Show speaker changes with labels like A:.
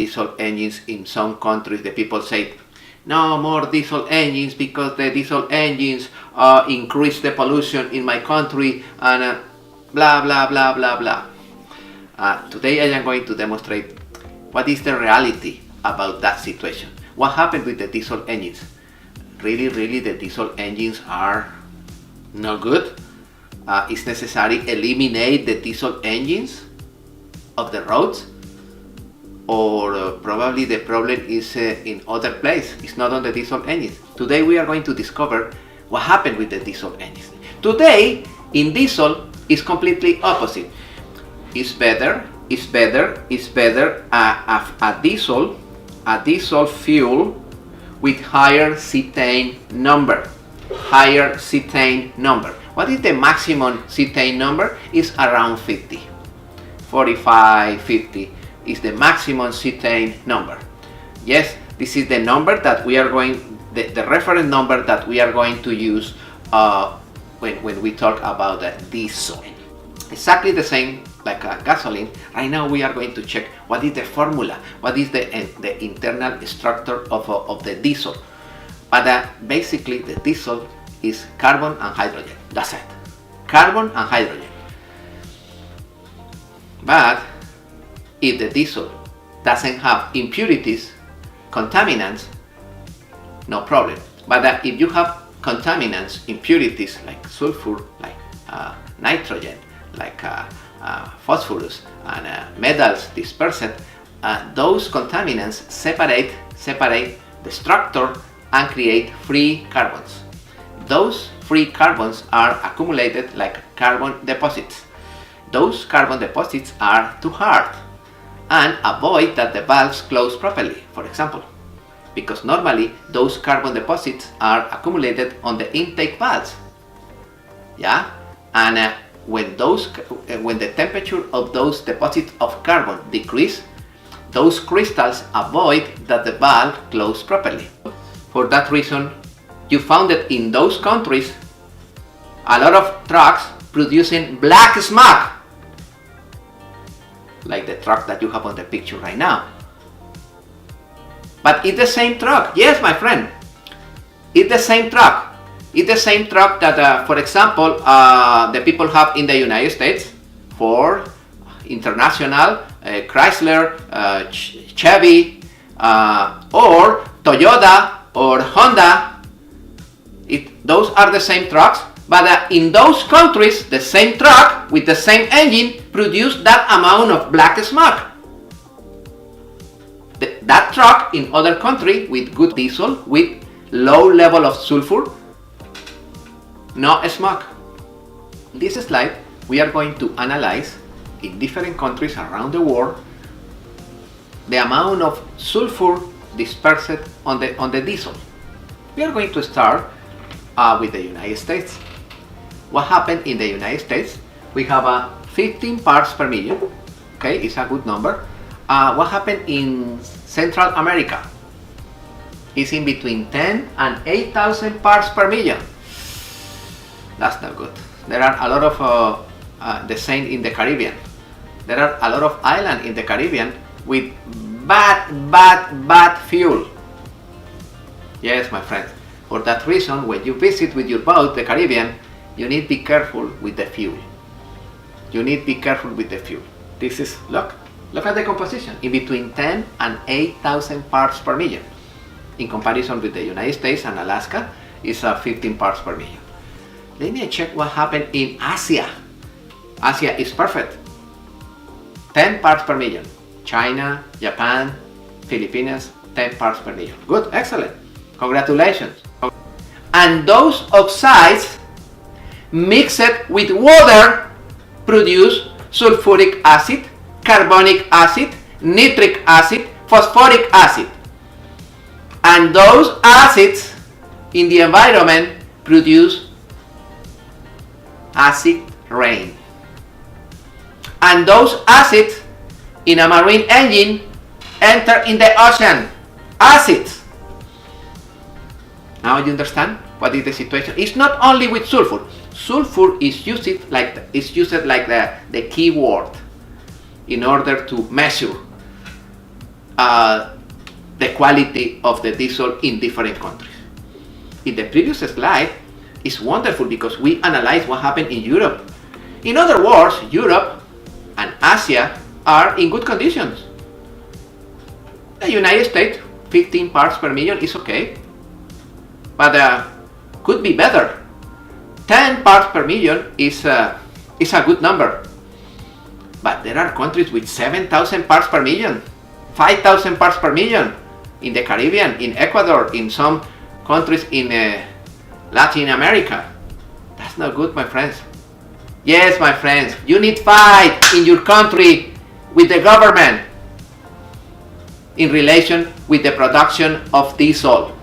A: diesel engines in some countries. The people say, no more diesel engines because the diesel engines increase the pollution in my country and blah blah blah blah blah. Today I am going to demonstrate what is the reality about that situation. What happened with the diesel engines? Really the diesel engines are not good. It's necessary to eliminate the diesel engines of the roads, or probably the problem is in other place. It's not on the diesel engines. Today we are going to discover what happened with the diesel engines. Today in diesel is completely opposite. It's better a diesel fuel with higher cetane number. What is the maximum cetane number? Is around 50. 45, 50 is the maximum cetane number. Yes, this is the number that we are going, the reference number that we are going to use when we talk about the diesel. Exactly the same like gasoline. Right now we are going to check what is the formula, what is the internal structure of the diesel. But basically the diesel is carbon and hydrogen. That's it. Carbon and hydrogen. But if the diesel doesn't have impurities, contaminants, no problem. But if you have contaminants, impurities like sulfur, like nitrogen, like phosphorus and metals dispersed, those contaminants separate the structure and create free carbons. Those free carbons are accumulated like carbon deposits. Those carbon deposits are too hard and avoid that the valves close properly, for example, because normally those carbon deposits are accumulated on the intake valves. Yeah, and when the temperature of those deposits of carbon decrease, those crystals avoid that the valve close properly. For that reason, you found that in those countries a lot of trucks producing black smoke, like the truck that you have on the picture right now. But it's the same truck. Yes, my friend, it's the same truck. It's the same truck that, for example, the people have in the United States, Ford, International, Chrysler, Chevy, or Toyota or Honda. Those are the same trucks, but in those countries, the same truck with the same engine produce that amount of black smoke. That truck in other country with good diesel, with low level of sulfur, no smoke. In this slide, we are going to analyze in different countries around the world the amount of sulfur dispersed on the diesel. We are going to start with the United States. What happened in the United States? We have 15 parts per million. Okay, it's a good number. What happened in Central America? It's in between 10 and 8,000 parts per million. That's not good. There are a lot of the same in the Caribbean. There are a lot of islands in the Caribbean with bad fuel. Yes, my friends. For that reason, when you visit with your boat the Caribbean, you need to be careful with the fuel. You need to be careful with the fuel. This is, look at the composition, in between 10 and 8,000 parts per million. In comparison with the United States and Alaska, it's 15 parts per million. Let me check what happened in Asia. Asia is perfect. 10 parts per million. China, Japan, Philippines, 10 parts per million. Good, excellent. Congratulations. And those oxides mixed with water produce sulfuric acid, carbonic acid, nitric acid, phosphoric acid. And those acids in the environment produce acid rain. And those acids in a marine engine enter in the ocean. Acids. Now you understand what is the situation? It's not only with sulfur. Sulfur is used like the key word in order to measure the quality of the diesel in different countries. In the previous slide, it's wonderful because we analyze what happened in Europe. In other words, Europe and Asia are in good conditions. The United States, 15 parts per million is okay, but could be better. 10 parts per million is a good number. But there are countries with 7,000 parts per million, 5,000 parts per million in the Caribbean, in Ecuador, in some countries in Latin America. That's not good, my friends. Yes, my friends, you need fight in your country with the government in relation with the production of diesel.